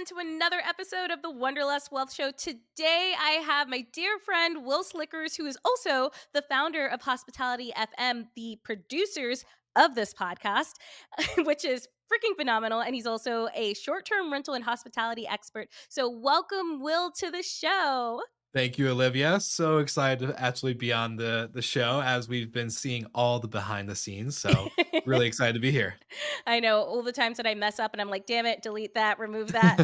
to another episode of the Wanderlust Wealth Show. Today, I have my dear friend Wil Slickers, who is also the founder of Hospitality FM, the producers of this podcast, which is freaking phenomenal. And he's also a short term rental and hospitality expert. So, welcome, Wil, to the show. Thank you, Olivia. So excited to actually be on the show as we've been seeing all the behind the scenes. So really excited to be here. I know all the times that I mess up and I'm like, damn it, delete that, remove that.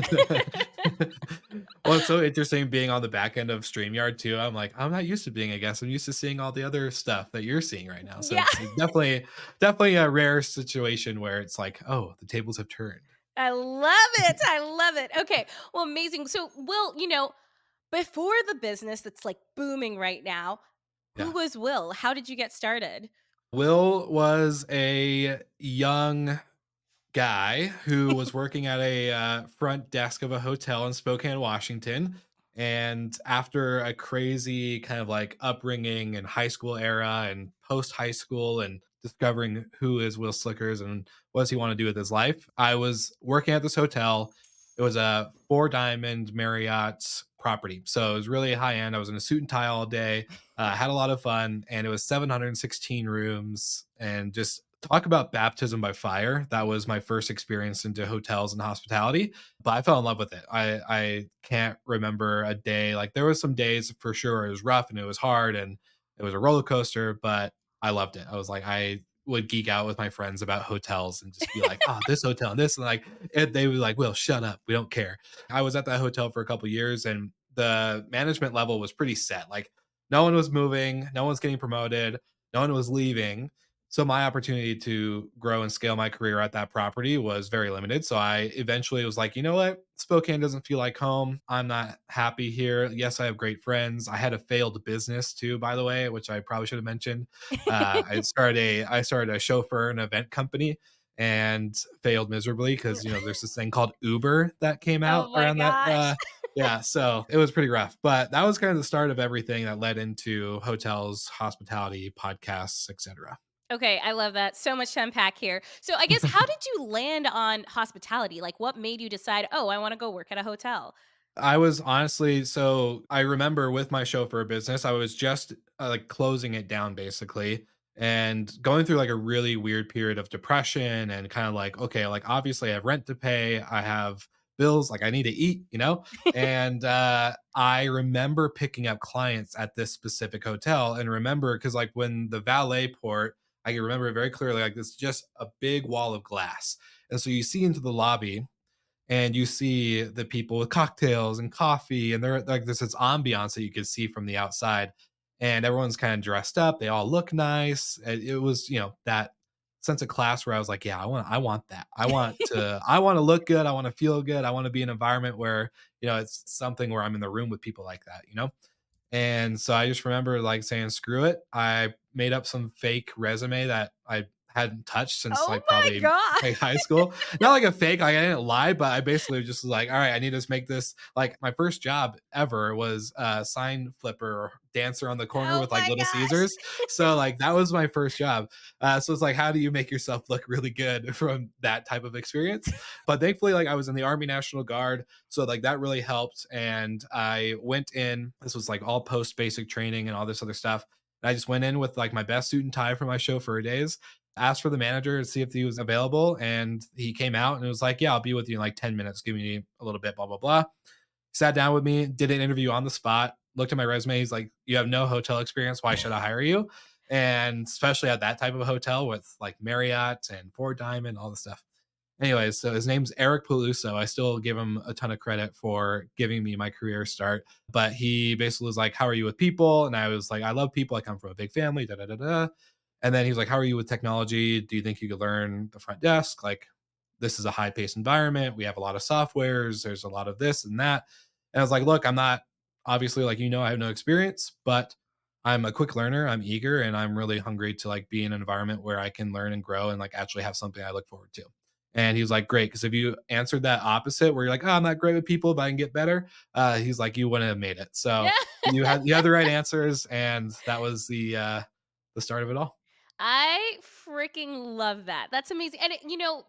Well, it's so interesting being on the back end of StreamYard too. I'm like, I'm not used to being a guest. I'm used to seeing all the other stuff that you're seeing right now. So Yeah. it's definitely a rare situation where it's like, oh, the tables have turned. I love it. I love it. Okay. Well, amazing. So, Wil, before the business that's like booming right now, who Yeah. was Wil? How did you get started? Will was a young guy who was working at a front desk of a hotel in Spokane, Washington. And after a crazy kind of like upbringing and high school era and post high school and discovering who is Will Slickers and what does he want to do with his life, I was working at this hotel. It was a four diamond Marriott property. So it was really high end. I was in a suit and tie all day, had a lot of fun, and it was 716 rooms and just talk about baptism by fire. That was my first experience into hotels and hospitality, but I fell in love with it. I can't remember a day. Like there was some days for sure it was rough and it was hard and it was a roller coaster, but I loved it. I was like, I would geek out with my friends about hotels and just be like, oh, this hotel and this. And like, they were like, Will, shut up. We don't care. I was at that hotel for a couple years and the management level was pretty set. Like, no one was moving, no one's getting promoted, no one was leaving. So my opportunity to grow and scale my career at that property was very limited. So I eventually was like, you know what? Spokane doesn't feel like home. I'm not happy here. Yes, I have great friends. I had a failed business too, by the way, which I probably should have mentioned. I started a chauffeur and event company and failed miserably because there's this thing called Uber that came out Oh my around that gosh. yeah, so it was pretty rough, but that was kind of the start of everything that led into hotels, hospitality, podcasts, etc. Okay, I love that. So much to unpack here. So, I guess how did you land on hospitality? Like, what made you decide, oh, I want to go work at a hotel? I was honestly so I remember with my chauffeur business, I was just like closing it down basically and going through like a really weird period of depression and kind of like, okay, like obviously I have rent to pay, I have bills, like I need to eat. And I remember picking up clients at this specific hotel and remember because like when the valet port, I can remember it very clearly, like it's just a big wall of glass. And so you see into the lobby and you see the people with cocktails and coffee and they're like there's this ambiance that you could see from the outside and everyone's kind of dressed up, they all look nice. It was that sense of class where I was like, yeah, I want that. I want to look good, I want to feel good, I want to be in an environment where it's something where I'm in the room with people like that. And so I just remember like saying, screw it. I made up some fake resume that I hadn't touched since Oh like my probably god. like high school. Not like a fake, like I didn't lie, but I basically just was like, all right, I need to make this like my first job ever was a sign flipper or dancer on the corner Oh with like my Little gosh. Caesars. So like that was my first job. So it's like, how do you make yourself look really good from that type of experience? But thankfully, like I was in the Army National Guard. So like that really helped. And I went in, this was like all post basic training and all this other stuff. And I just went in with like my best suit and tie for my chauffeur days, asked for the manager to see if he was available. And he came out and it was like, yeah, I'll be with you in like 10 minutes. Give me a little bit, blah, blah, blah. Sat down with me, did an interview on the spot, looked at my resume. He's like, you have no hotel experience. Why should I hire you? And especially at that type of a hotel with like Marriott and Four Diamond, all the stuff. Anyways, so his name's Eric Peluso. I still give him a ton of credit for giving me my career start. But he basically was like, how are you with people? And I was like, I love people. I come from a big family, da da da da. And then he was like, how are you with technology? Do you think you could learn the front desk? Like, this is a high paced environment. We have a lot of softwares. There's a lot of this and that. And I was like, look, I'm not obviously like, I have no experience, but I'm a quick learner. I'm eager and I'm really hungry to like be in an environment where I can learn and grow and like actually have something I look forward to. And he was like, great. Cause if you answered that opposite where you're like, oh, I'm not great with people, but I can get better. He's like, you wouldn't have made it. So Yeah. you had the right answers. And that was the start of it all. I freaking love that. That's amazing. And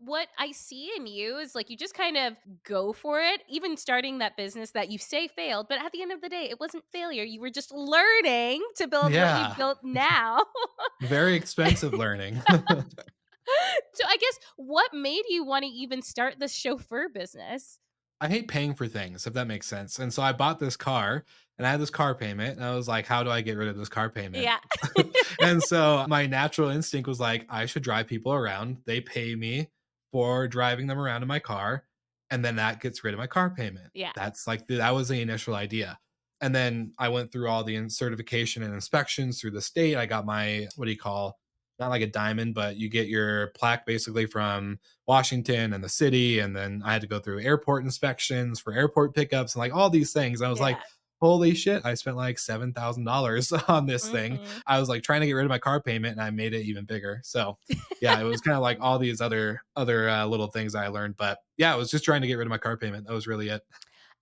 what I see in you is like you just kind of go for it, even starting that business that you say failed, but at the end of the day, it wasn't failure. You were just learning to build what you've Yeah, built now. very expensive learning. So I guess what made you want to even start the chauffeur business? I hate paying for things, if that makes sense. And so I bought this car and I had this car payment. And I was like, how do I get rid of this car payment? Yeah. And so my natural instinct was like, I should drive people around. They pay me for driving them around in my car. And then that gets rid of my car payment. Yeah. That's like, that was the initial idea. And then I went through all the certification and inspections through the state. I got my, what do you call, not like a diamond, but you get your plaque basically from Washington and the city, and then I had to go through airport inspections for airport pickups and like all these things. I was like, Yeah. holy shit, I spent like $7,000 on this thing. Mhm. I was like trying to get rid of my car payment and I made it even bigger. So yeah, it was kind of like all these other little things I learned. But yeah, I was just trying to get rid of my car payment. That was really it.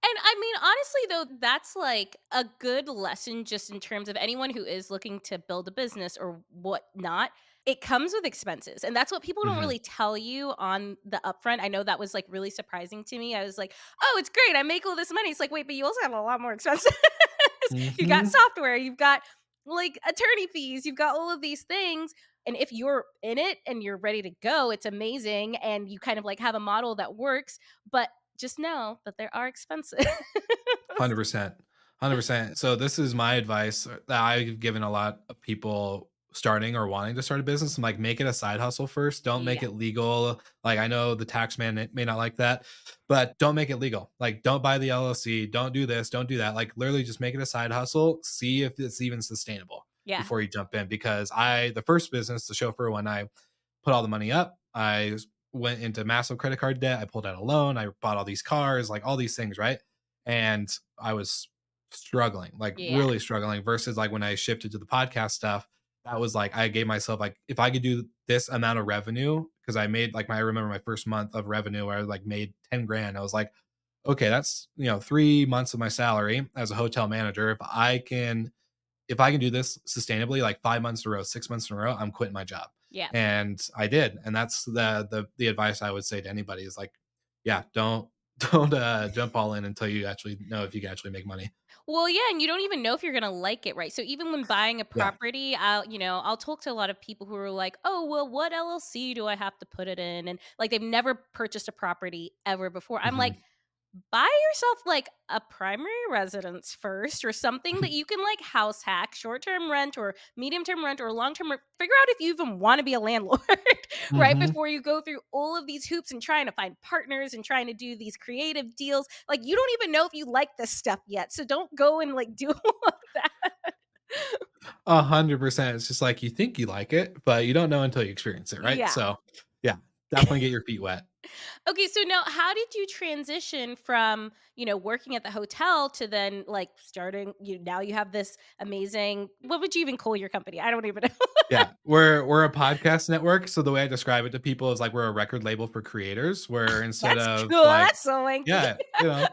And I mean, honestly, though, that's like a good lesson just in terms of anyone who is looking to build a business or whatnot. It comes with expenses. And that's what people don't Hmm. really tell you on the upfront. I know that was like really surprising to me. I was like, oh, it's great. I make all this money. It's like, wait, but you also have a lot more expenses. You got Hmm. software, you've got like attorney fees, you've got all of these things. And if you're in it and you're ready to go, it's amazing. And you kind of like have a model that works. But just know that there are expenses. 100%. 100%. So this is my advice that I've given a lot of people starting or wanting to start a business. I'm like, make it a side hustle first. Don't make Yeah, it legal. Like I know the tax man may not like that, but don't make it legal. Like don't buy the LLC. Don't do this. Don't do that. Like literally just make it a side hustle. See if it's even sustainable yeah, before you jump in. Because the first business, the chauffeur, when I put all the money up, went into massive credit card debt. I pulled out a loan. I bought all these cars, like all these things, right? And I was struggling, like yeah, really struggling versus like when I shifted to the podcast stuff, that was like I gave myself like if I could do this amount of revenue, because I made like I remember my first month of revenue where I like made 10 grand. I was like, okay, that's 3 months of my salary as a hotel manager. If I can do this sustainably, like 5 months in a row, 6 months in a row, I'm quitting my job. yeah. And I did. And that's the advice I would say to anybody is like, yeah, don't don't jump all in until you actually know if you can actually make money. Well, yeah, and you don't even know if you're gonna like it, right? So even when buying a Yeah. property, I'll talk to a lot of people who are like, "Oh, well, what LLC do I have to put it in?" And like they've never purchased a property ever before. I'm like, Mhm. buy yourself like a primary residence first or something that you can like house hack, short-term rent or medium-term rent or long-term rent. Figure out if you even want to be a landlord right Mhm. before you go through all of these hoops and trying to find partners and trying to do these creative deals. Like you don't even know if you like this stuff yet. So don't go and like do all of that. 100%. It's just like you think you like it, but you don't know until you experience it, right? Yeah. So, yeah, definitely get your feet wet. Okay, so now how did you transition from, working at the hotel to then like starting now you have this amazing what would you even call your company? I don't even know. Yeah, we're a podcast network, so the way I describe it to people is like we're a record label for creators, where instead That's of cool. like That's so wanky. yeah,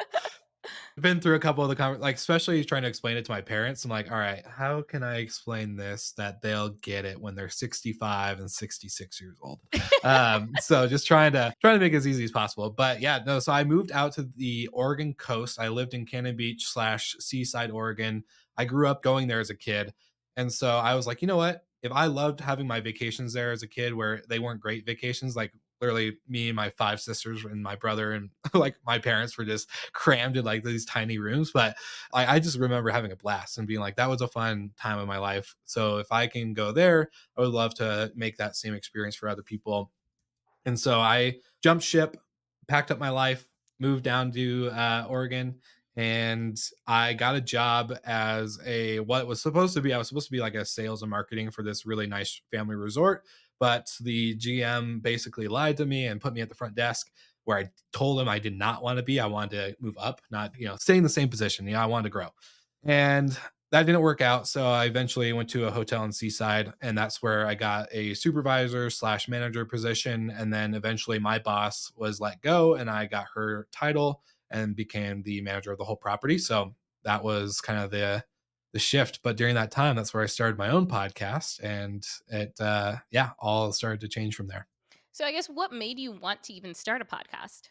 been through a couple of the like, especially trying to explain it to my parents. I'm like, "All right, how can I explain this that they'll get it when they're 65 and 66 years old?" So just trying to make it as easy as possible. But yeah, no, so I moved out to the Oregon coast. I lived in Cannon Beach slash Seaside, Oregon. I grew up going there as a kid. And so I was like, you know what? If I loved having my vacations there as a kid where they weren't great vacations, like literally me and my five sisters and my brother and like my parents were just crammed in like these tiny rooms. But I just remember having a blast and being like, that was a fun time of my life. So if I can go there, I would love to make that same experience for other people. And so I jumped ship, packed up my life, moved down to Oregon, and I got a job as what was supposed to be I was supposed to be like a sales and marketing for this really nice family resort, but the GM basically lied to me and put me at the front desk where I told him I did not want to be. I wanted to move up, not stay in the same position. I wanted to grow, and that didn't work out. So I eventually went to a hotel in Seaside, and that's where I got a supervisor slash manager position. And then eventually my boss was let go, and I got her title and became the manager of the whole property. So that was kind of the shift. But during that time, that's where I started my own podcast, and it yeah, all started to change from there. So I guess what made you want to even start a podcast?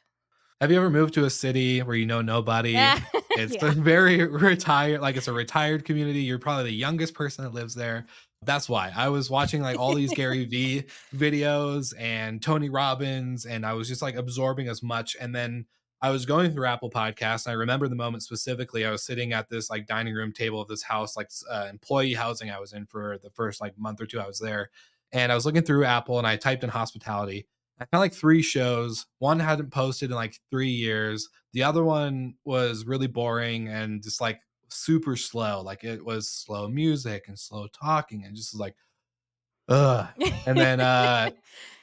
Have you ever moved to a city where you know nobody? Yeah. It's a Yeah. very retired, like, it's a retired community. You're probably the youngest person that lives there. That's why. I was watching, like, all these Gary Vee videos and Tony Robbins, and I was just, like, absorbing as much, and then I was going through Apple Podcasts, and I remember the moment specifically. I was sitting at this, like, dining room table of this house, like, employee housing I was in for the first, like, month or 2 I was there, and I was looking through Apple, and I typed in hospitality. I found like 3 shows. One hadn't posted in like 3 years. The other one was really boring and just like super slow. Like it was slow music and slow talking and just like, ugh. And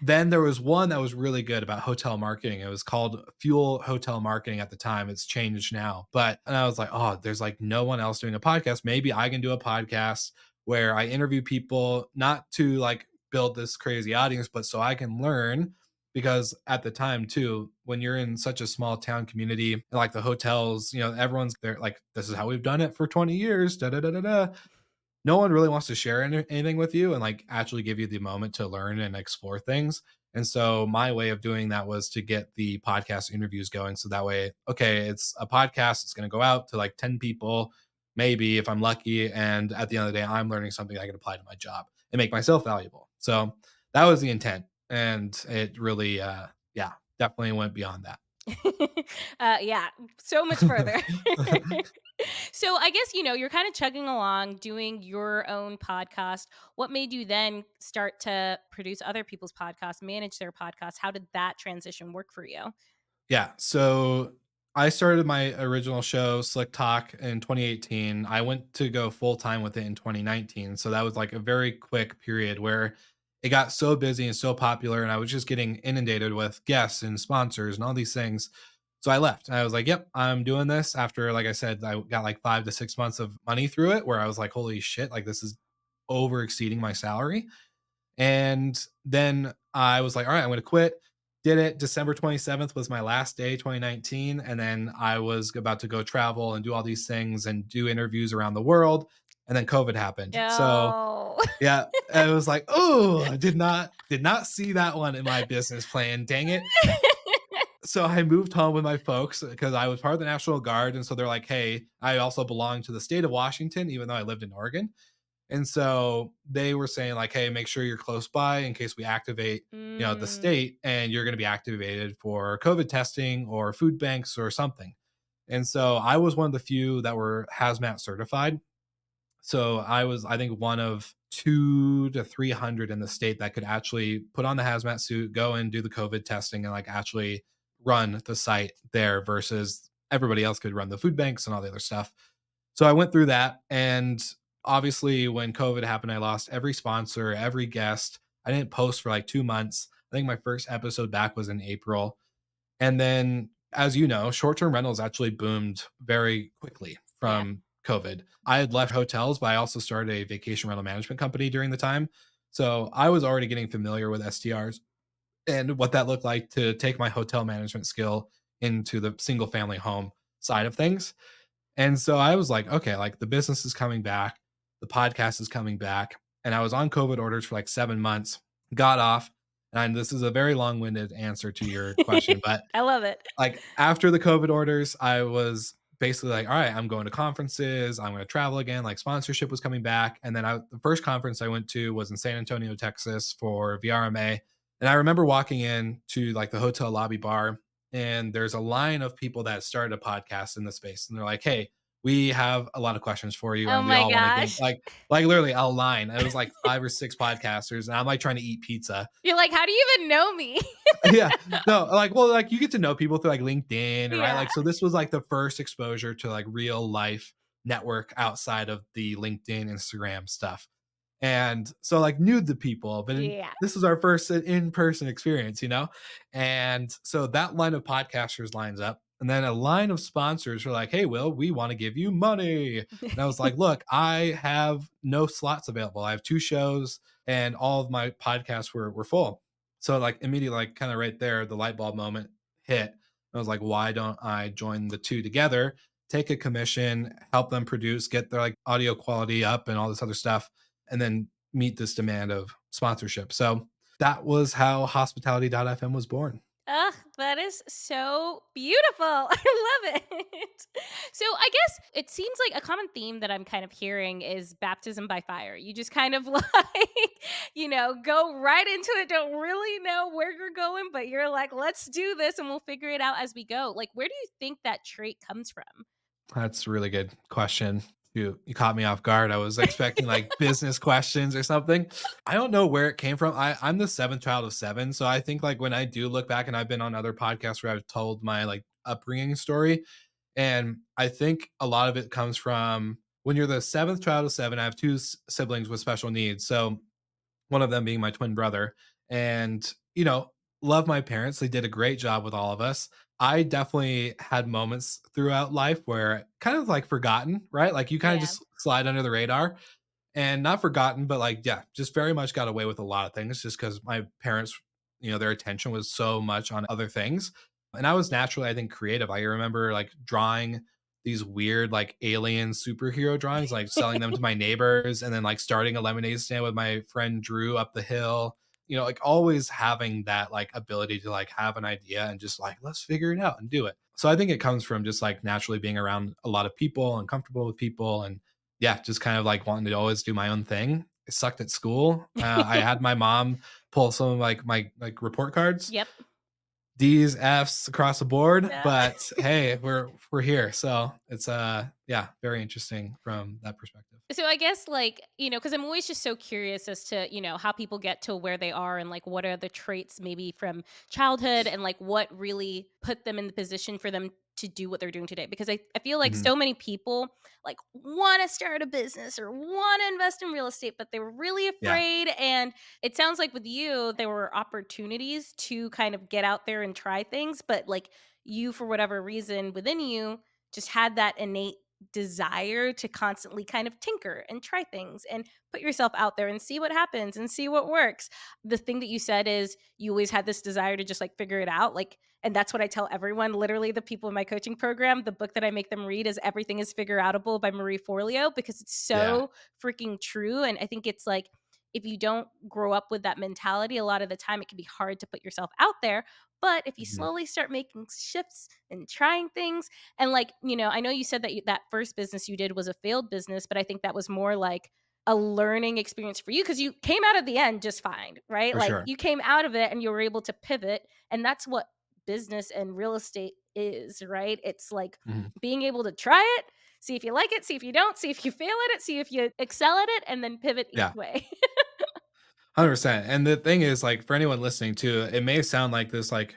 then there was one that was really good about hotel marketing. It was called Fuel Hotel Marketing at the time. It's changed now. But and I was like, "Oh, there's like no one else doing a podcast. Maybe I can do a podcast where I interview people not to like build this crazy audience, but so I can learn." Because at the time too, when you're in such a small town community, like the hotels, everyone's there like, "This is how we've done it for 20 years, da da da da da." No one really wants to share anything with you and like actually give you the moment to learn and explore things. And so my way of doing that was to get the podcast interviews going. So that way, okay, it's a podcast. It's going to go out to like 10 people, maybe if I'm lucky. And at the end of the day, I'm learning something I can apply to my job and make myself valuable. So that was the intent. And it really, yeah, definitely went beyond that. Yeah, so much further. So I guess, you're kind of chugging along doing your own podcast. What made you then start to produce other people's podcasts, manage their podcasts? How did that transition work for you? Yeah. So I started my original show, Slick Talk, in 2018. I went to go full time with it in 2019. So that was like a very quick period where it got so busy and so popular. And I was just getting inundated with guests and sponsors and all these things. So I left. I was like, yep, I'm doing this. After, like I said, I got like 5 to 6 months of money through it where I was like, holy shit, like this is over exceeding my salary. And then I was like, all right, I'm going to quit. Did it. December 27th was my last day, 2019. And then I was about to go travel and do all these things and do interviews around the world. And then COVID happened. So No. yeah, I was like, oh, I did not see that one in my business plan. Dang it. So I moved home with my folks because I was part of the National Guard. And so they're like, hey, I also belong to the state of Washington, even though I lived in Oregon. And so they were saying like, "Hey, make sure you're close by in case we activate, the Mm, state, and you're going to be activated for COVID testing or food banks or something." And so I was one of the few that were hazmat certified. So I was, I think, one of 2 to 300 in the state that could actually put on the hazmat suit, go and do the COVID testing, and like actually run the site there versus everybody else could run the food banks and all the other stuff. So I went through that. And obviously, when COVID happened, I lost every sponsor, every guest. I didn't post for like 2 months. I think my first episode back was in April. And then, as you know, short term rentals actually boomed very quickly yeah. from COVID. I had left hotels, but I also started a vacation rental management company during the time. So I was already getting familiar with STRs and what that looked like to take my hotel management skill into the single family home side of things. And so I was like, okay, like the business is coming back, the podcast is coming back. And I was on COVID orders for like 7 months, got off. And this is a very long winded answer to your question, but I love it. like after the COVID orders, I was basically like, all right, I'm going to conferences, I'm going to travel again. Like sponsorship was coming back. And then the first conference I went to was in San Antonio, Texas for VRMA. And I remember walking in to like the hotel lobby bar, and there's a line of people that started a podcast in the space. And they're like, hey, we have a lot of questions for you Oh and we my all want to gain gosh. like literally a line. It was like 5 or 6 podcasters, and I'm like trying to eat pizza. You're like, "How do you even know me?" Yeah. No, like, well, like you get to know people through like LinkedIn, right? Yeah. Like, so this was like the first exposure to like real life network outside of the LinkedIn, Instagram stuff. And so like knew the people, but Yeah. this was our first in-person experience. And so that line of podcasters lines up. And then a line of sponsors were like, hey, Will, we want to give you money. And I was like, look, I have no slots available. I have 2 shows and all of my podcasts were full. So like immediately, like kind of right there, the light bulb moment hit. I was like, why don't I join the two together? take a commission, help them produce, get their like audio quality up and all this other stuff, and then meet this demand of sponsorship. So that was how hospitality.fm was born. Ugh, that is so beautiful. I love it. So I guess it seems like a common theme that I'm kind of hearing is baptism by fire. You just kind of go right into it, don't really know where you're going, but you're like, let's do this and we'll figure it out as we go. Like, where do you think that trait comes from? That's a really good question. You caught me off guard. I was expecting like business questions or something. I don't know where it came from. I'm the seventh child of seven. So I think like when I do look back, and I've been on other podcasts where I've told my like upbringing story, and I think a lot of it comes from when you're the seventh child of seven. I have two siblings with special needs. So one of them being my twin brother. And, love my parents. They did a great job with all of us. I definitely had moments throughout life where kind of like forgotten, right? Like you kind of Yeah. just slide under the radar and not forgotten, but like, yeah, just very much got away with a lot of things just because my parents, their attention was so much on other things. And I was naturally, I think, creative. I remember like drawing these weird, like alien superhero drawings, like selling them to my neighbors, and then like starting a lemonade stand with my friend Drew up the hill. Like always having that like ability to like have an idea and just like, let's figure it out and do it. So I think it comes from just like naturally being around a lot of people and comfortable with people, and yeah, just kind of like wanting to always do my own thing. It sucked at school. I had my mom pull some of like my like report cards, Yep. D's, F's across the board. Yeah. But hey, we're here, so it's yeah, very interesting from that perspective. So I guess because I'm always just so curious as to, how people get to where they are and like what are the traits maybe from childhood and like what really put them in the position for them to do what they're doing today. Because I feel like Mhm. so many people like want to start a business or want to invest in real estate, but they were really Yeah. afraid. And it sounds like with you, there were opportunities to kind of get out there and try things, but like you, for whatever reason within you, just had that innate desire to constantly kind of tinker and try things and put yourself out there and see what happens and see what works. The thing that you said is you always had this desire to just like figure it out. Like, and that's what I tell everyone. Literally, the people in my coaching program, the book that I make them read is Everything is Figure Outable by Marie Forleo because it's Yeah. so freaking true. And I think it's like, if you don't grow up with that mentality, a lot of the time it can be hard to put yourself out there. But if you Mhm. slowly start making shifts and trying things, and I know you said that that first business you did was a failed business, but I think that was more like a learning experience for you because you came out of the end just fine, right? For Like sure. you came out of it and you were able to pivot. And that's what business and real estate is, right? It's like Mhm. being able to try it, see if you like it, see if you don't, see if you fail at it, see if you excel at it, and then pivot each Yeah. way. 100%. And the thing is, like, for anyone listening to it, it may sound like this like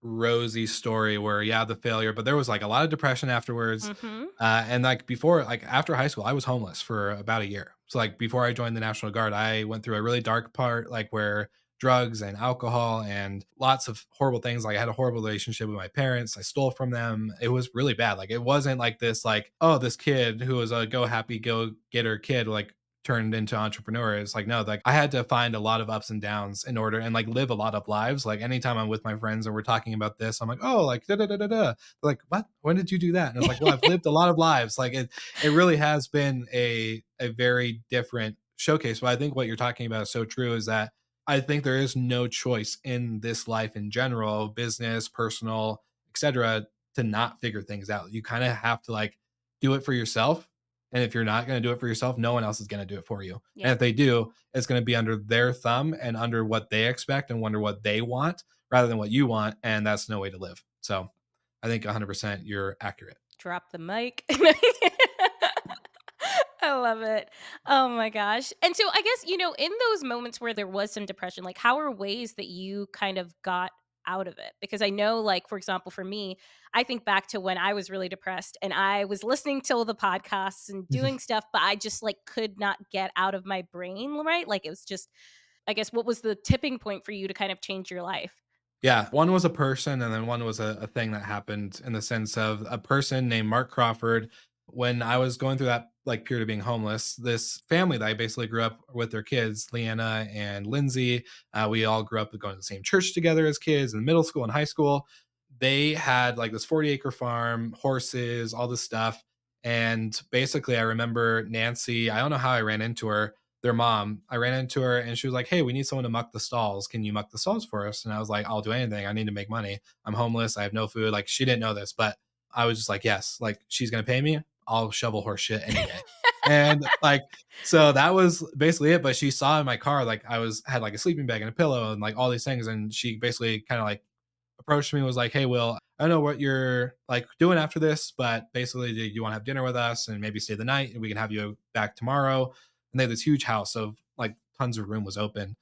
rosy story where yeah, the failure, but there was like a lot of depression afterwards. Hmm. And like before, like after high school, I was homeless for about a year. So like before I joined the National Guard, I went through a really dark part, like where drugs and alcohol and lots of horrible things. Like I had a horrible relationship with my parents. I stole from them. It was really bad. Like it wasn't like this, like, oh, this kid who was a go happy, go getter kid, like turned into entrepreneur. It's like no, like I had to find a lot of ups and downs in order and like live a lot of lives. Like anytime I'm with my friends and we're talking about this, I'm like, oh, like da da da da da. They're like, what? When did you do that? And it's like, well, I've lived a lot of lives. Like it really has been a very different showcase. But I think what you're talking about is so true. Is that I think there is no choice in this life in general, business, personal, etc., to not figure things out. You kind of have to like do it for yourself, and if you're not going to do it for yourself, no one else is going to do it for you. And Yeah. if they do, it's going to be under their thumb and under what they expect and wonder what they want rather than what you want. And that's no way to live. So I think 100% you're accurate. Drop the mic. I love it. Oh my gosh. And so I guess, in those moments where there was some depression, like how are ways that you kind of got out of it? Because I know, like, for example, for me, I think back to when I was really depressed and I was listening to all the podcasts and doing stuff, but I just like could not get out of my brain, right? Like it was just, I guess, what was the tipping point for you to kind of change your life? Yeah, one was a person, and then one was a thing that happened in the sense of a person named Mark Crawford. When I was going through that like period of being homeless, this family that I basically grew up with their kids, Leanna and Lindsay, we all grew up going to the same church together as kids in middle school and high school. they had like this 40-acre farm, horses, all this stuff. And basically, I remember Nancy, I don't know how I ran into her, their mom. I ran into her and she was like, "Hey, we need someone to muck the stalls. Can you muck the stalls for us?" And I was like, "I'll do anything. I need to make money. I'm homeless. I have no food." Like, she didn't know this, but I was just like, "Yes, like she's going to pay me. I'll shovel horse shit any day." And like, so that was basically it. But she saw in my car, like I was had like a sleeping bag and a pillow and like all these things. And she basically kind of like approached me and was like, "Hey, Will, I don't know what you're like doing after this, but basically, do you want to have dinner with us and maybe stay the night and we can have you back tomorrow?" And they had this huge house of like tons of room was open.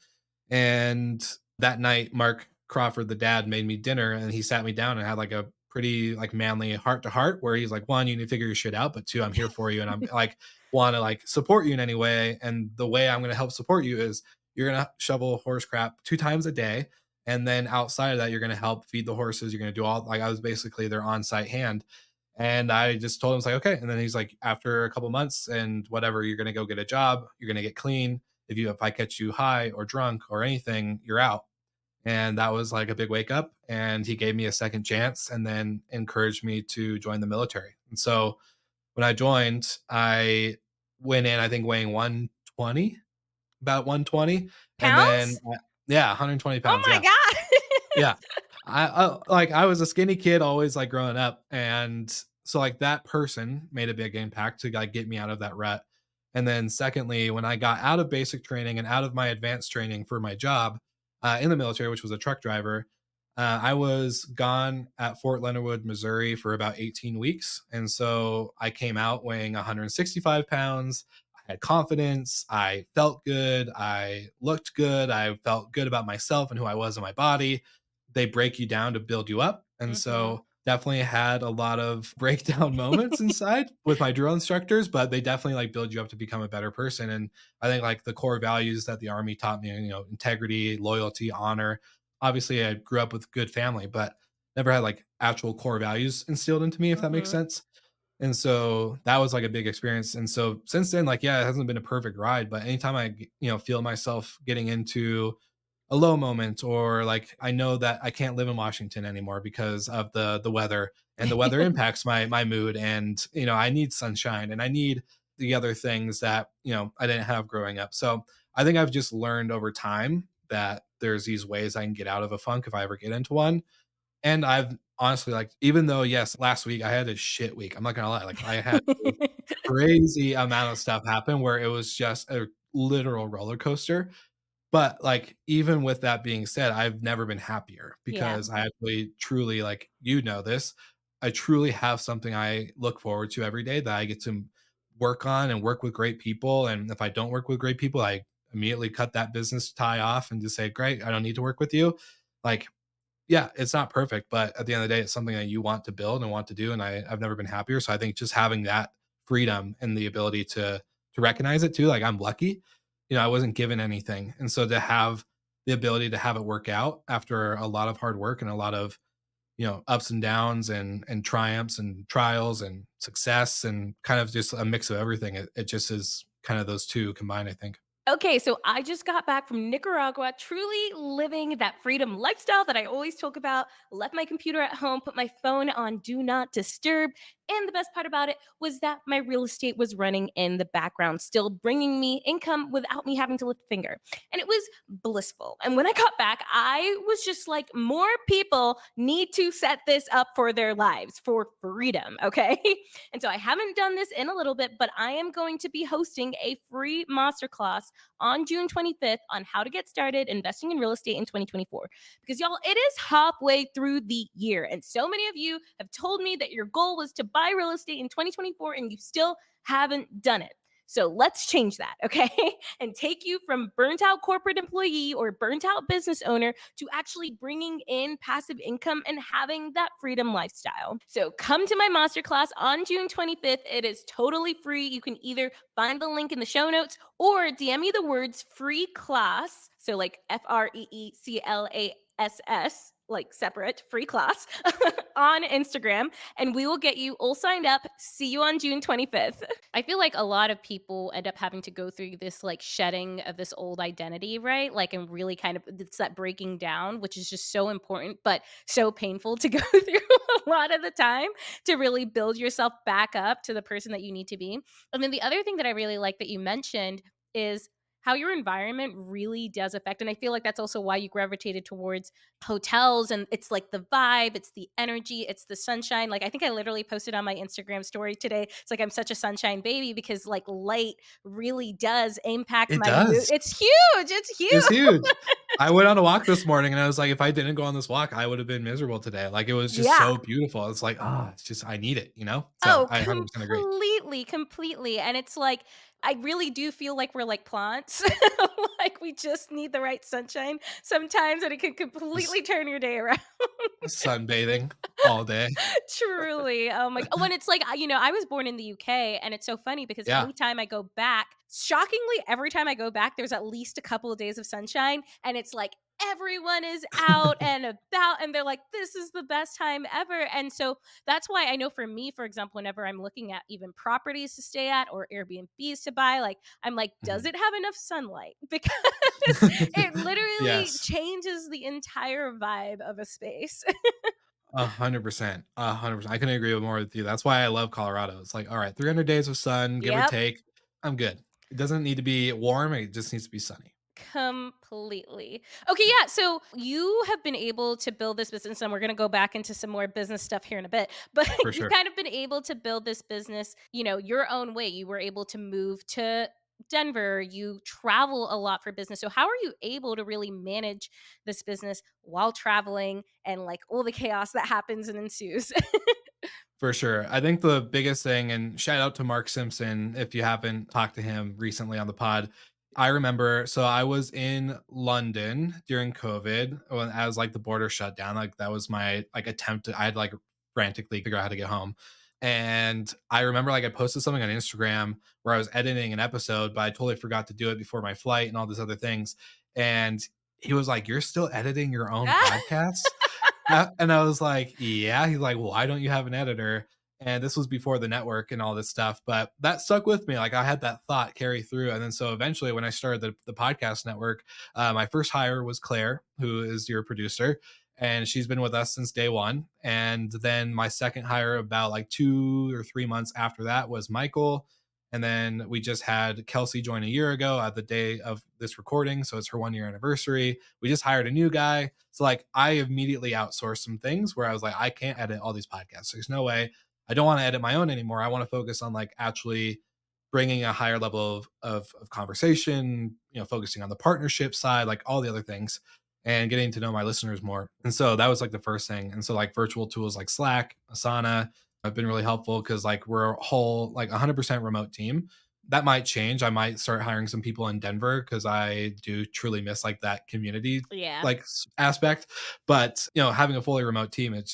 And that night, Mark Crawford, the dad, made me dinner and he sat me down and had like a pretty like manly heart to heart where he's like, "One, you need to figure your shit out, but two, I'm here for you and I'm like want to like support you in any way. And the way I'm gonna help support you is you're gonna shovel horse crap 2 times a day. And then outside of that, you're gonna help feed the horses. You're gonna do all like I was basically their on-site hand." And I just told him, it's like, okay. And then he's like, after a couple months and whatever, you're gonna go get a job, you're gonna get clean. If I catch you high or drunk or anything, you're out. And that was like a big wake up. And he gave me a second chance and then encouraged me to join the military. And so when I joined, I went in, I think weighing 120, about 120. And then, Pounds? yeah, 120 Oh pounds. my Yeah. god. Yeah. I was a skinny kid always, like, growing up, and so, like, that person made a big impact to, like, get me out of that rut, and then secondly, when I got out of basic training and out of my advanced training for my job, in the military, which was a truck driver, I was gone at Fort Leonard Wood, Missouri for about 18 weeks, and so I came out weighing 165 pounds. I had confidence, I felt good, I looked good, I felt good about myself and who I was in my body. They break you down to build you up. And Mhm. so definitely had a lot of breakdown moments inside with my drill instructors, but they definitely like build you up to become a better person. And I think like the core values that the army taught me, integrity, loyalty, honor. Obviously, I grew up with good family, but never had like actual core values instilled into me, if that makes Mhm. sense. And so that was like a big experience. And so since then, like, yeah, it hasn't been a perfect ride, but anytime feel myself getting into a low moment or like I know that I can't live in Washington anymore because of the weather and the weather impacts my mood and I need sunshine and I need the other things that I didn't have growing up. So I think I've just learned over time that there's these ways I can get out of a funk if I ever get into one. And I've honestly, like, even though, yes, last week I had a shit week, I'm not gonna lie, like, I had a crazy amount of stuff happen where it was just a literal roller coaster, but, like, even with that being said, I've never been happier Yeah. because I actually truly, like, this, I truly have something I look forward to every day that I get to work on and work with great people, and if I don't work with great people, I immediately cut that business tie off and just say, "Great, I don't need to work with you." Like, yeah, it's not perfect, but at the end of the day, it's something that you want to build and want to do, and I've never been happier, so I think just having that freedom and the ability to recognize it too, like, I'm lucky, I wasn't given anything, and so to have the ability to have it work out after a lot of hard work and a lot of, ups and downs and triumphs and trials and success and kind of just a mix of everything, it just is kind of those 2 combined, I think. Okay, so I just got back from Nicaragua, truly living that freedom lifestyle that I always talk about. Left my computer at home, put my phone on do not disturb. And the best part about it was that my real estate was running in the background, still bringing me income without me having to lift a finger. And it was blissful. And when I got back, I was just like, more people need to set this up for their lives for freedom. Okay. And so I haven't done this in a little bit, but I am going to be hosting a free masterclass on June 25th on how to get started investing in real estate in 2024. Because, y'all, it is halfway through the year. And so many of you have told me that your goal was to buy real estate in 2024 and you still haven't done it. So let's change that, okay? And take you from burnt out corporate employee or burnt out business owner to actually bringing in passive income and having that freedom lifestyle. So come to my masterclass on June 25th. It is totally free. You can either find the link in the show notes or DM me the words free class. So like FREECLASS like separate free class on Instagram, and we will get you all signed up. See you on June 25th. I feel like a lot of people end up having to go through this like shedding of this old identity, right? Like, and really kind of it's that breaking down, which is just so important, but so painful to go through a lot of the time to really build yourself back up to the person that you need to be. And then the other thing that I really like that you mentioned is how your environment really does affect. And I feel like that's also why you gravitated towards hotels, and it's like the vibe, it's the energy, it's the sunshine. Like I think I literally posted on my Instagram story today. It's like I'm such a sunshine baby because like light really does impact It my mood. does. It's huge. It's It's huge. huge. I went on a walk this morning and I was like, if I didn't go on this walk, I would have been miserable today. Like it was just Yeah. so beautiful. It's like, oh, it's just I need it, you know? So Oh, I 100% agree. completely, completely. And it's like, I really do feel like we're like plants. Like we just need the right sunshine sometimes, and it can Just completely turn your day around. sunbathing all day. Truly. Oh my when it's like, I was born in the UK, and it's so funny because Yeah. anytime I go back, shockingly, every time I go back, there's at least a couple of days of sunshine, and it's like everyone is out and about, and they're like, "This is the best time ever." And so that's why I know for me, for example, whenever I'm looking at even properties to stay at or Airbnbs to buy, like, I'm like, "Does Mhm. it have enough sunlight?" Because it literally Yes. changes the entire vibe of a space. 100%. 100%. I couldn't agree with more with you. That's why I love Colorado. It's like, all right, 300 days of sun, give or Yep. take. I'm good. It doesn't need to be warm. It just needs to be sunny Completely. Okay, yeah. So you have been able to build this business, and we're going to go back into some more business stuff here in a bit. But for you've sure. kind of been able to build this business, your own way. You were able to move to Denver. You travel a lot for business. So how are you able to really manage this business while traveling and like all the chaos that happens and ensues? For sure. I think the biggest thing, and shout out to Mark Simpson if you haven't talked to him recently on the pod. I remember, so I was in London during COVID when as like the border shut down. Like that was my like attempt to I had like frantically figure out how to get home. And I remember like I posted something on Instagram where I was editing an episode, but I totally forgot to do it before my flight and all these other things. And he was like, "You're still editing your own podcast?" And I was like, "Yeah." He's like, "Well, why don't you have an editor?" And this was before the network and all this stuff, but that stuck with me. Like I had that thought carry through, and then so eventually, when I started the podcast network, my first hire was Claire, who is your producer, and she's been with us since day one. And then my second hire, about like 2 or 3 months after that, was Michael. And then we just had Kelsey join a year ago at the day of this recording. So it's her 1 year anniversary. We just hired a new guy. So like I immediately outsourced some things where I was like, I can't edit all these podcasts. There's no way. I don't want to edit my own anymore. I want to focus on like actually bringing a higher level of conversation, focusing on the partnership side, like all the other things and getting to know my listeners more. And so that was like the first thing. And so like virtual tools like Slack, Asana have been really helpful because like we're a whole like 100% remote team. That might change. I might start hiring some people in Denver because I do truly miss like that community Yeah. like aspect. But having a fully remote team, it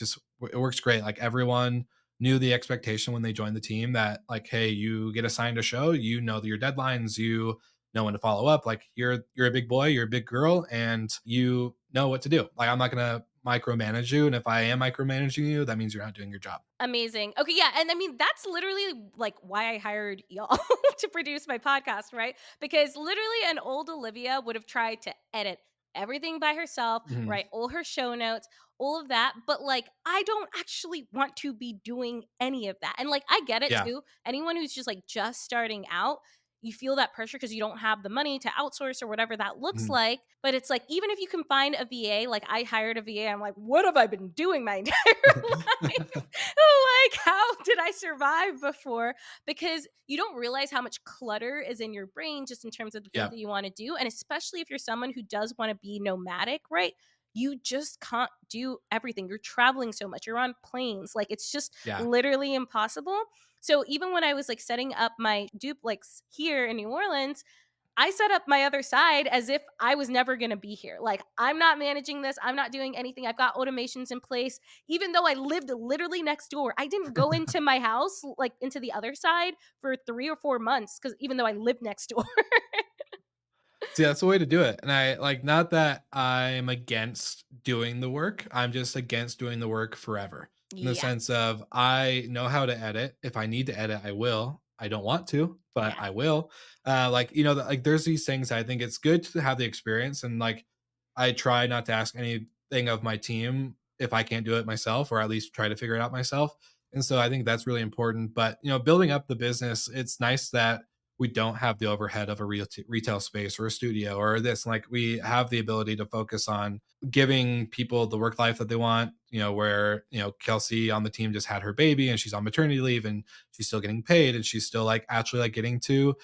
works great. Like everyone knew the expectation when they joined the team that like, hey, you get assigned a show, your deadlines, you know when to follow up. Like you're a big boy, you're a big girl, and you know what to do. Like I'm not gonna micromanage you, and if I am micromanaging you, that means you're not doing your job. Amazing. Okay, yeah, and I mean that's literally like why I hired y'all to produce my podcast, right? Because literally an old Olivia would have tried to edit everything by herself, Mhm. write all her show notes, all of that, but like I don't actually want to be doing any of that. And like I get it Yeah. too. Anyone who's just starting out, you feel that pressure because you don't have the money to outsource or whatever that looks Mhm. like. But it's like even if you can find a VA, like I hired a VA, I'm like, what have I been doing my entire life? Like, how did I survive before? Because you don't realize how much clutter is in your brain just in terms of the things Yeah. that you want to do. And especially if you're someone who does want to be nomadic, right? You just can't do everything. You're traveling so much. You're on planes. Like it's just Yeah. literally impossible. So even when I was like setting up my duplex here in New Orleans, I set up my other side as if I was never going to be here. Like, I'm not managing this. I'm not doing anything. I've got automations in place. Even though I lived literally next door, I didn't go into my house, like into the other side for 3 or 4 months because even though I lived next door. See, that's the way to do it, and I like, not that I'm against doing the work, I'm just against doing the work forever, in the Yeah, sense of, I know how to edit. If I need to edit, I will. I don't want to, but yeah, I will. Like, like, there's these things I think it's good to have the experience, and, like, I try not to ask anything of my team if I can't do it myself, or at least try to figure it out myself, and so I think that's really important, but, building up the business, it's nice that we don't have the overhead of a retail space or a studio or this. Like, we have the ability to focus on giving people the work life that they want. Where Kelsey on the team just had her baby and she's on maternity leave and she's still getting paid and she's still like actually like getting to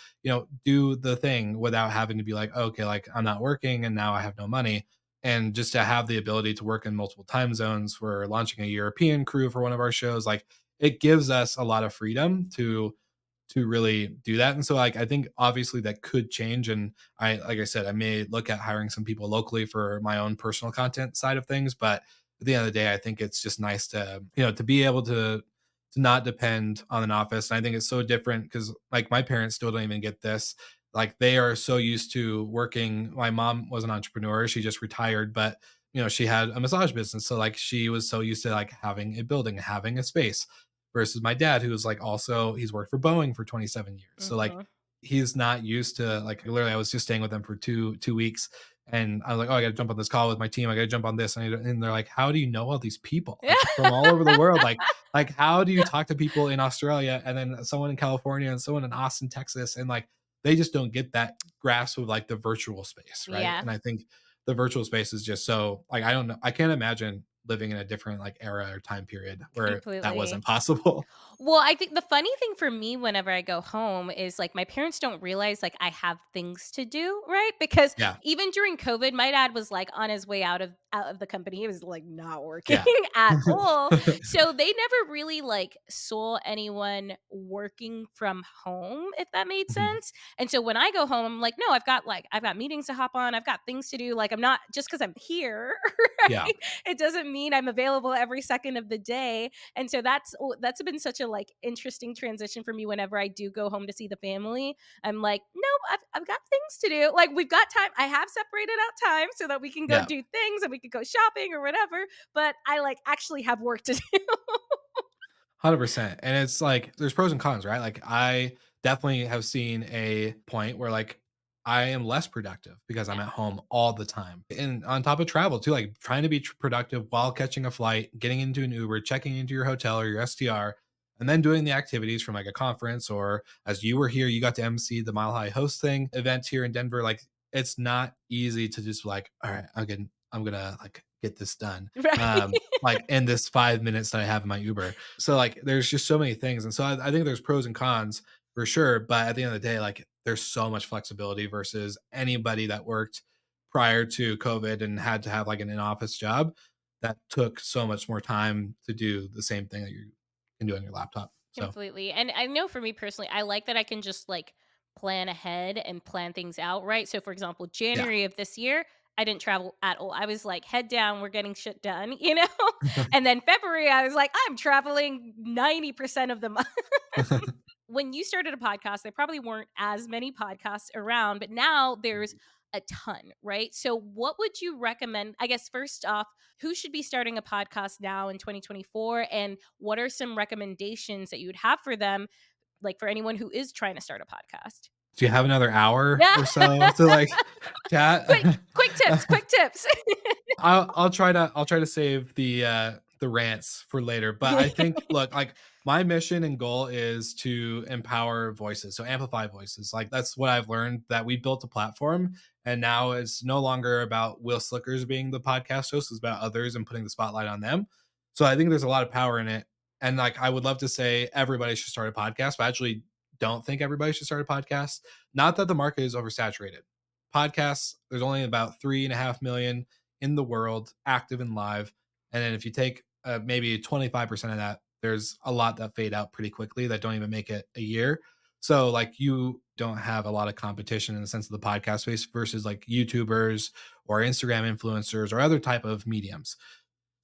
do the thing without having to be like, okay, like I'm not working and now I have no money. And just to have the ability to work in multiple time zones. We're launching a European crew for one of our shows. Like, it gives us a lot of freedom to really do that. And so, like, I think obviously that could change. And like I said, I may look at hiring some people locally for my own personal content side of things. But at the end of the day, I think it's just nice to be able to not depend on an office. And I think it's so different because like my parents still don't even get this. Like, they are so used to working. My mom was an entrepreneur. She just retired, but she had a massage business. So like she was so used to like having a building, having a space, versus my dad, who was like, also he's worked for Boeing for 27 years. So like mhm. he's not used to, like, literally I was just staying with them for two weeks, and I was like, oh, I gotta jump on this call with my team. I gotta jump on this. And they're like, how do you know all these people Yeah. like from all over the world? Like how do you talk to people in Australia and then someone in California and someone in Austin, Texas? And like they just don't get that grasp of like the virtual space, right? Yeah, And I think the virtual space is just so like, I don't know. I can't imagine living in a different like era or time period where that completely. wasn't possible. Well, I think the funny thing for me whenever I go home is like my parents don't realize like I have things to do, right? Because Yeah. even during COVID, my dad was like on his way out of the company. He was like not working Yeah. at all. So they never really like saw anyone working from home, if that made Mhm. sense. And so when I go home, I'm like, no, I've got meetings to hop on. I've got things to do. Like I'm not just because I'm here, Yeah. right? It doesn't mean I'm available every second of the day. And so that's been such a like interesting transition for me whenever I do go home to see the family. I'm like, nope, I've got things to do. Like we've got time. I have separated out time so that we can go Yeah. do things and we could go shopping or whatever. But I like actually have work to do. 100%. And it's like there's pros and cons, right? Like, I definitely have seen a point where like I am less productive because I'm Yeah. at home all the time. And on top of travel too, like trying to be productive while catching a flight, getting into an Uber, checking into your hotel or your STR, and then doing the activities from like a conference, or as you were here, you got to MC the Mile High Host thing event here in Denver. Like, it's not easy to just like, all right, I'm gonna like get this done. Right. Like in this 5 minutes that I have in my Uber. So like there's just so many things. And so I think there's pros and cons for sure. But at the end of the day, like there's so much flexibility versus anybody that worked prior to COVID and had to have like an in-office job that took so much more time to do the same thing that you can do on your laptop. So Completely. And I know for me personally, I like that I can just like plan ahead and plan things out, right? So for example, yeah. January of this year, I didn't travel at all. I was like head down, we're getting shit done, you know? And then February, I was like, I'm traveling 90% of the month. When you started a podcast, there probably weren't as many podcasts around, but now there's a ton, right? So, what would you recommend? I guess, first off, who should be starting a podcast now in 2024? And what are some recommendations that you would have for them, like for anyone who is trying to start a podcast? Do you have another hour Yeah. or so to like quick, chat? quick tips, quick tips. I'll try to save the rants for later. But I think, look, like my mission and goal is to empower voices, so amplify voices. Like, that's what I've learned, that we built a platform, and now it's no longer about Will Slickers being the podcast host, it's about others and putting the spotlight on them. So I think there's a lot of power in it. And like I would love to say everybody should start a podcast, but I actually don't think everybody should start a podcast. Not that the market is oversaturated. Podcasts, there's only about 3.5 million in the world active and live. And then if you take maybe 25% of that, there's a lot that fade out pretty quickly that don't even make it a year. So like you don't have a lot of competition in the sense of the podcast space versus like YouTubers or Instagram influencers or other type of mediums.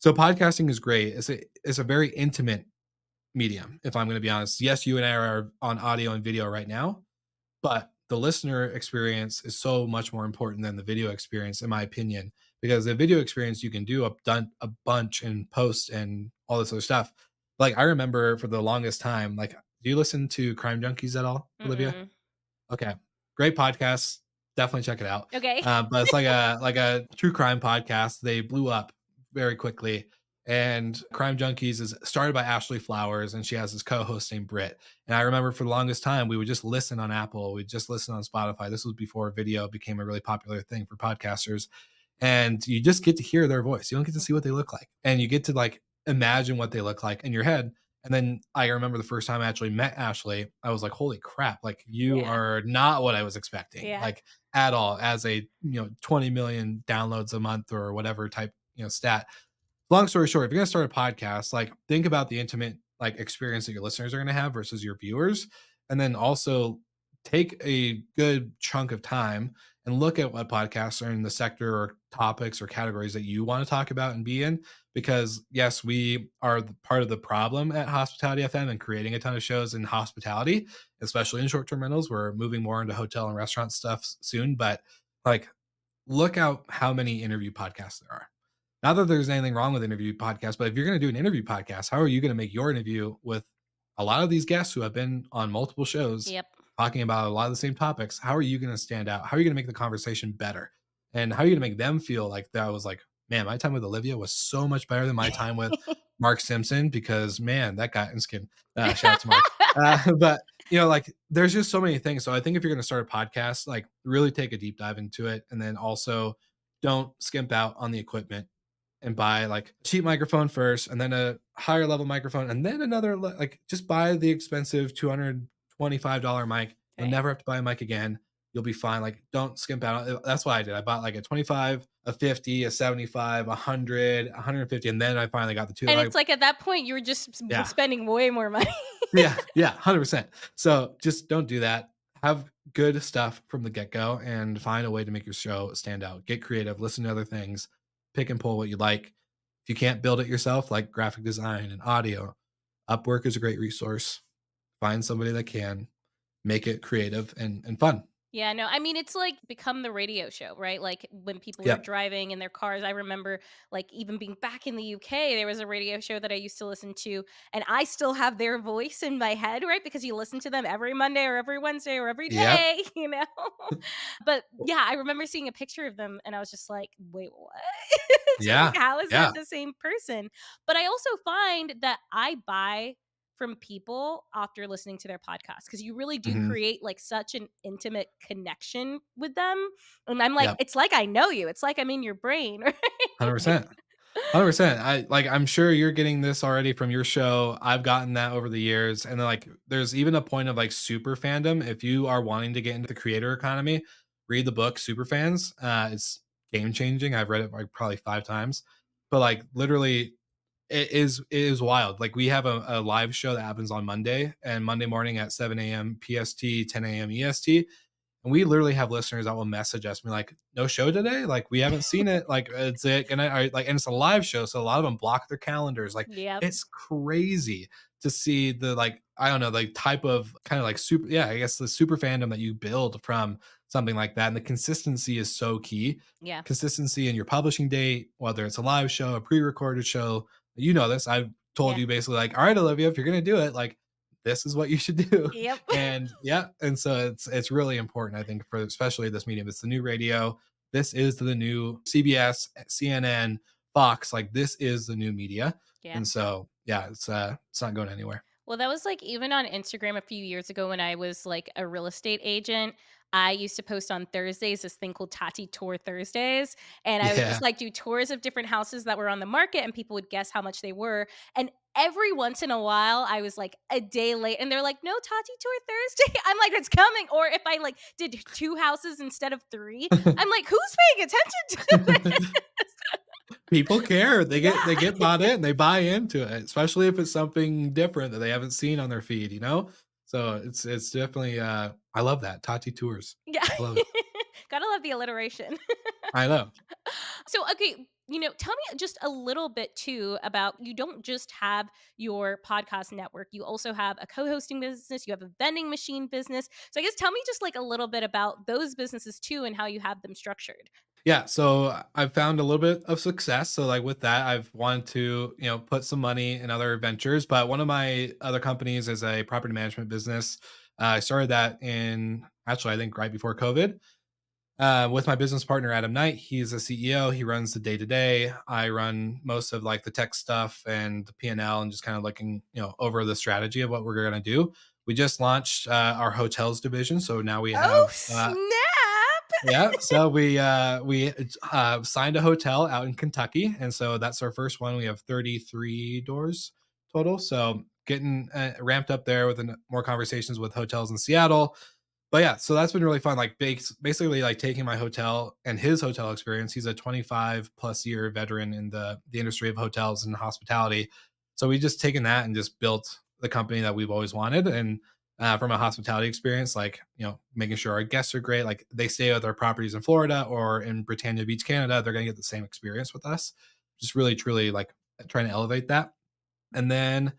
So podcasting is great. It's a very intimate medium, if I'm going to be honest. Yes, you and I are on audio and video right now, but the listener experience is so much more important than the video experience, in my opinion, because the video experience you can do a bunch in post and all this other stuff. Like I remember for the longest time, like, do you listen to Crime Junkies at all, Olivia? Mm-mm. Okay. Great podcast. Definitely check it out. Okay. But it's like a true crime podcast. They blew up very quickly. And Crime Junkies is started by Ashley Flowers, and she has this co-host named Britt. And I remember for the longest time, we would just listen on Apple, we'd just listen on Spotify. This was before video became a really popular thing for podcasters. And you just get to hear their voice. You don't get to see what they look like. And you get to like imagine what they look like in your head. And then I remember the first time I actually met Ashley, I was like, holy crap, like you Yeah. are not what I was expecting, Yeah. like at all, as a 20 million downloads a month or whatever type, stat. Long story short, if you're gonna start a podcast, like think about the intimate like experience that your listeners are gonna have versus your viewers. And then also take a good chunk of time and look at what podcasts are in the sector or topics or categories that you want to talk about and be in. Because yes, we are part of the problem at Hospitality FM and creating a ton of shows in hospitality, especially in short-term rentals. We're moving more into hotel and restaurant stuff soon, but like look out how many interview podcasts there are. Not that there's anything wrong with interview podcasts, but if you're going to do an interview podcast, how are you going to make your interview with a lot of these guests who have been on multiple shows Yep. talking about a lot of the same topics? How are you going to stand out? How are you going to make the conversation better? And how are you going to make them feel like that was like, man, my time with Olivia was so much better than my time with Mark Simpson because man, that guy and skin. Shout out to Mark. But like there's just so many things. So I think if you're going to start a podcast, like really take a deep dive into it, and then also don't skimp out on the equipment and buy like a cheap microphone first and then a higher level microphone and then another like just buy the expensive $225 mic. You'll Right. never have to buy a mic again. You'll be fine. Like don't skimp out. That's what I did. I bought like a 25, a 50, a 75, 100, 150, and then I finally got the two. And Like it's like at that point, you were just yeah, spending way more money. yeah, 100%. So just don't do that. Have good stuff from the get go and find a way to make your show stand out. Get creative, listen to other things, pick and pull what you like. If you can't build it yourself, like graphic design and audio, Upwork is a great resource. Find somebody that can make it creative and fun. Yeah, no, I mean, it's like become the radio show, right? Like when people were Yep. driving in their cars, I remember like even being back in the UK, there was a radio show that I used to listen to, and I still have their voice in my head, right? Because you listen to them every Monday or every Wednesday or every Yep. day, you know? But yeah, I remember seeing a picture of them and I was just like, wait, what? It's like, Yeah. how is that Yeah. the same person? But I also find that I buy from people after listening to their podcast because you really do Mhm. create like such an intimate connection with them. And I'm like, Yep. it's like I know you. It's like I'm in your brain, right? Like, 100%. 100%. I'm sure you're getting this already from your show. I've gotten that over the years. And then like there's even a point of like super fandom. If you are wanting to get into the creator economy, read the book Super Fans. It's game changing. I've read it like probably 5 times. But like literally it is wild. Like we have a live show that happens on Monday and Monday morning at 7 a.m. PST, 10 a.m. EST. And we literally have listeners that will message us and be like, "No show today? Like, we haven't seen it. Like, is it gonna like?" And it's a live show, so a lot of them block their calendars. Like, yep. it's crazy to see the like I don't know like type of kind of like super yeah I guess the super fandom that you build from something like that, and the consistency is so key. Yeah. Consistency in your publishing date, whether it's a live show, a pre-recorded show. You know this. I've told Yeah. you basically like, all right, Olivia, if you're gonna do it, like this is what you should do. Yep. And yeah, and so it's really important, I think, for especially this medium. It's the new radio. This is the new CBS, CNN, Fox. Like this is the new media. Yeah. And so yeah, it's not going anywhere. Well, that was like even on Instagram a few years ago when I was like a real estate agent. I used to post on Thursdays this thing called Tati Tour Thursdays. And I would Yeah. just like do tours of different houses that were on the market and people would guess how much they were. And every once in a while, I was like a day late and they're like, no, Tati Tour Thursday. I'm like, it's coming. Or if I like did two houses instead of three, I'm like, who's paying attention to this? People care. They Yeah. get bought in. They buy into it, especially if it's something different that they haven't seen on their feed, you know? So it's definitely I love that. Tati tours. Yeah. I love it. Gotta love the alliteration. I know. So, okay, tell me just a little bit too about you don't just have your podcast network, you also have a co hosting business, you have a vending machine business. So, I guess tell me just like a little bit about those businesses too and how you have them structured. Yeah, so I've found a little bit of success. So like with that, I've wanted to, put some money in other ventures. But one of my other companies is a property management business. I started that in actually, I think right before COVID. With my business partner Adam Knight, he's a CEO. He runs the day to day. I run most of like the tech stuff and the P&L, and just kind of looking, over the strategy of what we're going to do. We just launched our hotels division, so now we Oh, have snap. yeah, so we signed a hotel out in Kentucky, and so that's our first one. We have 33 doors total, so getting ramped up there with more conversations with hotels in Seattle. But yeah, so that's been really fun. Like basically, like taking my hotel and his hotel experience. He's a 25 plus year veteran in the industry of hotels and hospitality. So we just taken that and just built the company that we've always wanted. And from a hospitality experience, like making sure our guests are great. Like they stay at our properties in Florida or in Britannia Beach, Canada, they're going to get the same experience with us. Just really, truly like trying to elevate that. And then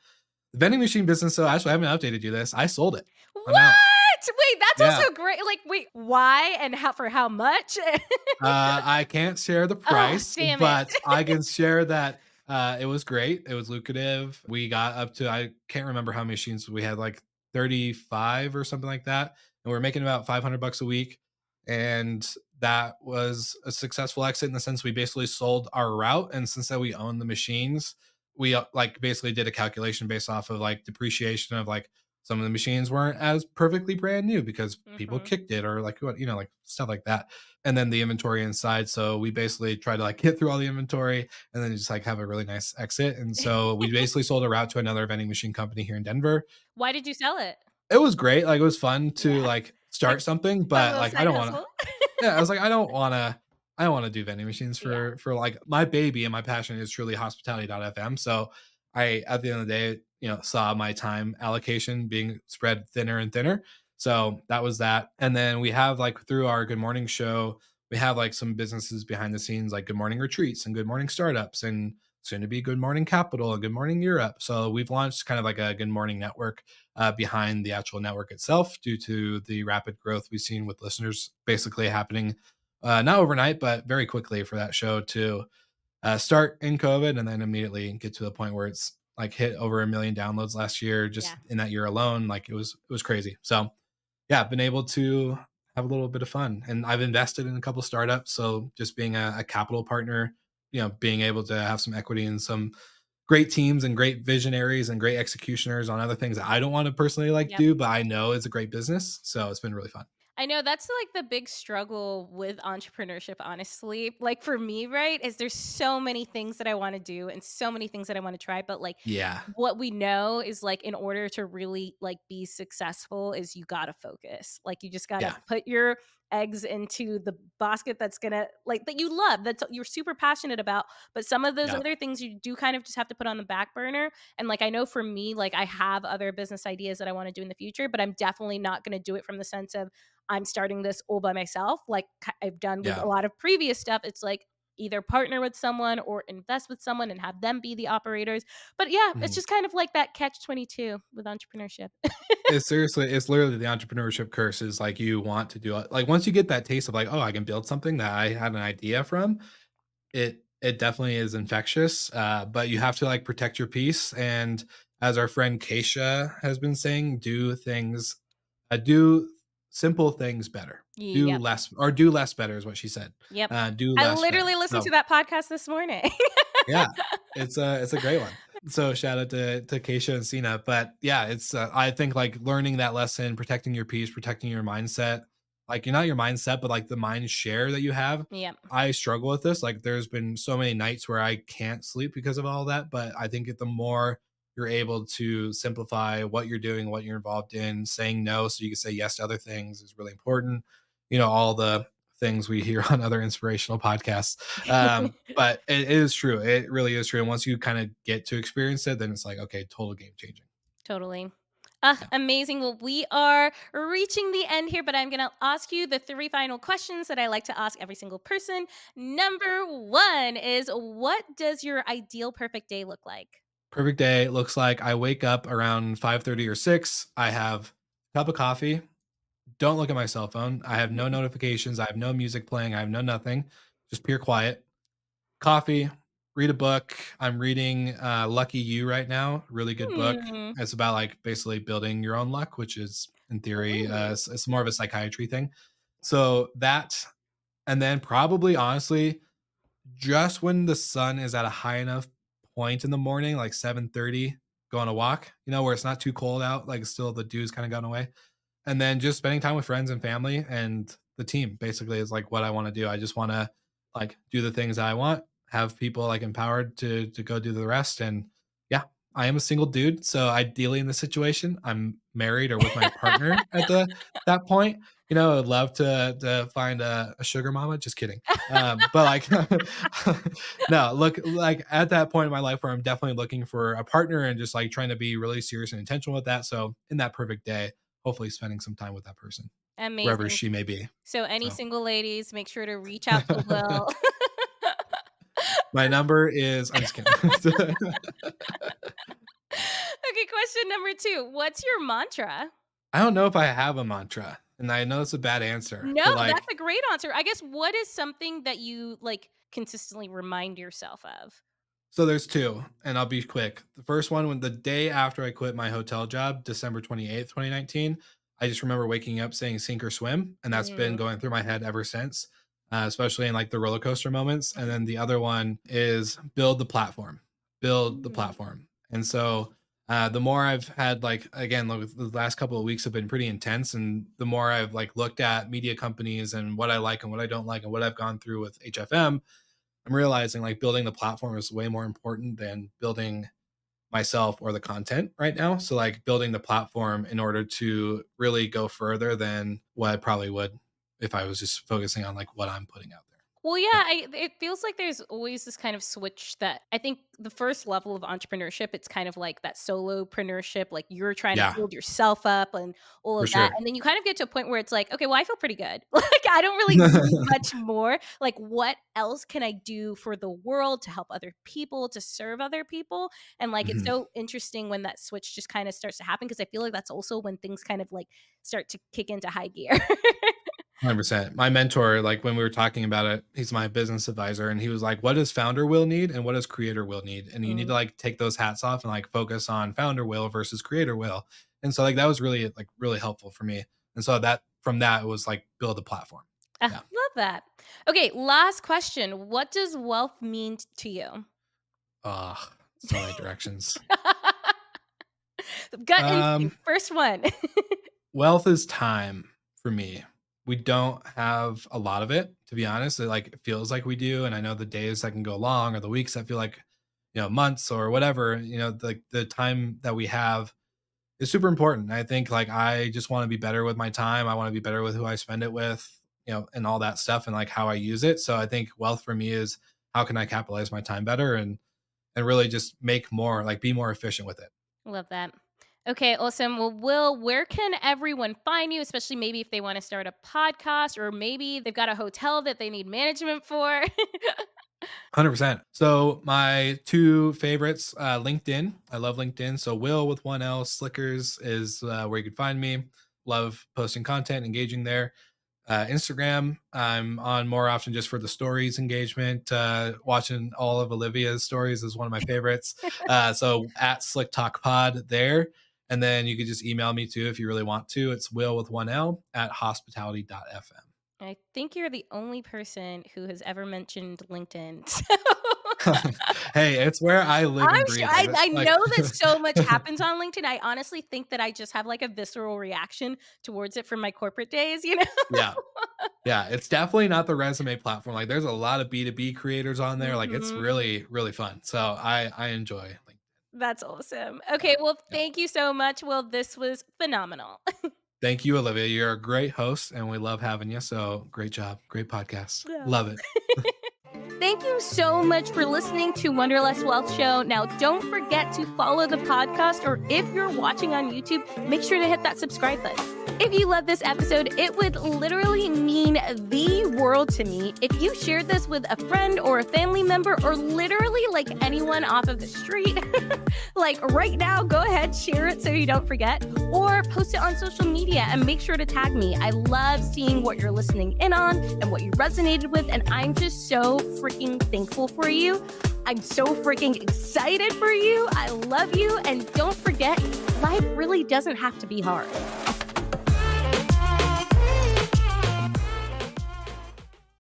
the vending machine business. So actually, I haven't updated you this. I sold it. I'm out. What? Wait, that's Yeah. also great. Like, wait, why and how for how much? I can't share the Oh, price, damn it. but I can share that it was great. It was lucrative. We got up to I can't remember how many machines we had, like 35 or something like that, and we are making about $500 a week. And that was a successful exit in the sense we basically sold our route, and since that we own the machines, we like basically did a calculation based off of like depreciation of like some of the machines weren't as perfectly brand new because people Mhm. kicked it or like what like stuff like that, and then the inventory inside. So we basically try to like get through all the inventory and then just like have a really nice exit. And so we basically sold a route to another vending machine company here in Denver. Why did you sell it? It was great. Like it was fun to Yeah, like like start something, a but little like I side don't want to. hustle. Yeah, I was like, I don't want to do vending machines Yeah. for like my baby, and my passion is truly hospitality.fm. So I at the end of the day, saw my time allocation being spread thinner and thinner. So that was that. And then we have like through our Good Morning show, we have like some businesses behind the scenes like Good Morning Retreats and Good Morning Startups and soon to be Good Morning Capital and Good Morning Europe. So we've launched kind of like a Good Morning network behind the actual network itself due to the rapid growth we've seen with listeners basically happening not overnight, but very quickly for that show to start in COVID and then immediately get to the point where it's like hit over 1 million downloads last year, Yeah. just in that year alone. Like it was crazy. So yeah, I've been able to have a little bit of fun, and I've invested in a couple startups. So just being a capital partner, being able to have some equity in some great teams and great visionaries and great executioners on other things that I don't want to personally like Yep. do, but I know it's a great business. So it's been really fun. I know that's like the big struggle with entrepreneurship, honestly. Like for me, right, is there's so many things that I want to do and so many things that I want to try, but like Yeah. what we know is like in order to really like be successful is you got to focus. Like you just got to Yeah. put your eggs into the basket that's going to like that you love, that's you're super passionate about, but some of those Yeah. other things you do kind of just have to put on the back burner. And like I know for me, like I have other business ideas that I want to do in the future, but I'm definitely not going to do it from the sense of I'm starting this all by myself, like I've done with a Yeah. lot of previous stuff. It's like either partner with someone or invest with someone and have them be the operators. But yeah, it's Mhm. just kind of like that catch 22 with entrepreneurship. It's literally the entrepreneurship curse is like you want to do it. Like once you get that taste of like, oh, I can build something that I had an idea from, it definitely is infectious. But you have to like protect your peace. And as our friend Keisha has been saying, do simple things better. Yep. Do less better is what she said. Yep. Do I less better. literally listened to So that podcast this morning. yeah, it's a great one. So shout out to Keisha and Cena. But yeah, it's I think like learning that lesson, protecting your peace, protecting your mindset, like you're not your mindset, but like the mind share that you have. Yep. I struggle with this. Like there's been so many nights where I can't sleep because of all that. But I think the more you're able to simplify what you're doing, what you're involved in, saying no so you can say yes to other things is really important. All the things we hear on other inspirational podcasts. But it is true. It really is true. And once you kind of get to experience it, then it's like, okay, total game changing. Totally. Yeah. Amazing. Well, we are reaching the end here, but I'm going to ask you the three final questions that I like to ask every single person. Number one is, what does your ideal perfect day look like? Perfect day looks like I wake up around 5:30 or 6. I have a cup of coffee. Don't look at my cell phone. I have no notifications. I have no music playing. I have no nothing. Just pure quiet. Coffee, read a book. I'm reading Lucky You right now. Really good book. Hmm. It's about like basically building your own luck, which is in theory, Ooh. it's more of a psychiatry thing. So that, and then probably honestly, just when the sun is at a high enough point in the morning, like 7:30, go on a walk, where it's not too cold out, like still the dew's kind of gone away, and then just spending time with friends and family and the team basically is like what I want to do. I just want to like do the things that I want, have people like empowered to go do the rest. And yeah, I am a single dude, so ideally in this situation, I'm married or with my partner at the that point. I'd love to find a sugar mama. Just kidding. But like, no, look, like at that point in my life where I'm definitely looking for a partner and just like trying to be really serious and intentional with that. So in that perfect day, hopefully spending some time with that person, wherever Amazing. she may be. So, any So single ladies, make sure to reach out to Will. my number is I'm just kidding. Okay, question number two. What's your mantra? I don't know if I have a mantra, and I know it's a bad answer, No, but that's like a great answer. I guess what is something that you like consistently remind yourself of? so there's 2, and I'll be quick. The first one, when the day after I quit my hotel job, December 28th, 2019, I just remember waking up saying sink or swim, and that's been Mm, going through my head ever since, especially in like the roller coaster moments. And mhm, then the other one is build the platform, build the mm. platform. And so the more I've had, like, again, like, the last couple of weeks have been pretty intense, and the more I've like looked at media companies and what I like and what I don't like and what I've gone through with HFM, I'm realizing like building the platform is way more important than building myself or the content right now. So like building the platform in order to really go further than what I probably would if I was just focusing on like what I'm putting out there. Well, yeah, Yeah. it feels like there's always this kind of switch that I think the first level of entrepreneurship, it's kind of like that solopreneurship, like you're trying to Yeah, build yourself up and all for of that. sure. And then you kind of get to a point where it's like, okay, well, I feel pretty good. Like I don't really need much more. Like what else can I do for the world to help other people, to serve other people? And like it's Mhm. so interesting when that switch just kind of starts to happen because I feel like that's also when things kind of like start to kick into high gear. 100%. My mentor, like when we were talking about it, he's my business advisor, and he was like, "What does founder will need, and what does creator will need?" And you need Mm. to like take those hats off and like focus on founder will versus creator will. And so like that was really like really helpful for me. And so that from that it was like build a platform. Yeah. Love that. Okay, last question. What does wealth mean to you? Ah, so many directions. Gut Um, instinct, first one. Wealth is time for me. We don't have a lot of it, to be honest. It feels like we do, and I know the days that can go long or the weeks that feel like, months or whatever. The time that we have is super important. I think like I just want to be better with my time. I want to be better with who I spend it with, and all that stuff, and like how I use it. So I think wealth for me is how can I capitalize my time better and really just make more, like be more efficient with it. Love that. Okay, awesome. Well, Will, where can everyone find you, especially maybe if they want to start a podcast or maybe they've got a hotel that they need management for? 100%. So my 2 favorites, LinkedIn. I love LinkedIn. So Will with 1 L, Slickers is, where you can find me. Love posting content, engaging there. Instagram, I'm on more often just for the stories engagement. Watching all of Olivia's stories is one of my favorites. So at Slick Talk Pod there. And then you could just email me too if you really want to. It's Will with 1 L at hospitality.fm. I think you're the only person who has ever mentioned LinkedIn. Hey, it's where I live I'm and sure breathe it. I Like know that so much happens on LinkedIn. I honestly think that I just have like a visceral reaction towards it from my corporate days, you know? yeah. Yeah, it's definitely not the resume platform. Like there's a lot of B2B creators on there. Like it's Mhm. really, really fun. So I enjoy like That's awesome. yeah. Okay, well, Yeah. thank you so much. Well, this was phenomenal. Thank you, Olivia. You're a great host and we love having you. So great job. Great podcast. Yeah. Love it. Thank you so much for listening to Wanderlust Wealth Show. Now, don't forget to follow the podcast, or if you're watching on YouTube, make sure to hit that subscribe button. If you love this episode, it would literally mean the world to me if you shared this with a friend or a family member, or literally like anyone off of the street. Like right now, go ahead, share it so you don't forget, or post it on social media and make sure to tag me. I love seeing what you're listening in on and what you resonated with, and I'm just so freaking thankful for you. I'm so freaking excited for you. I love you, and don't forget, life really doesn't have to be hard.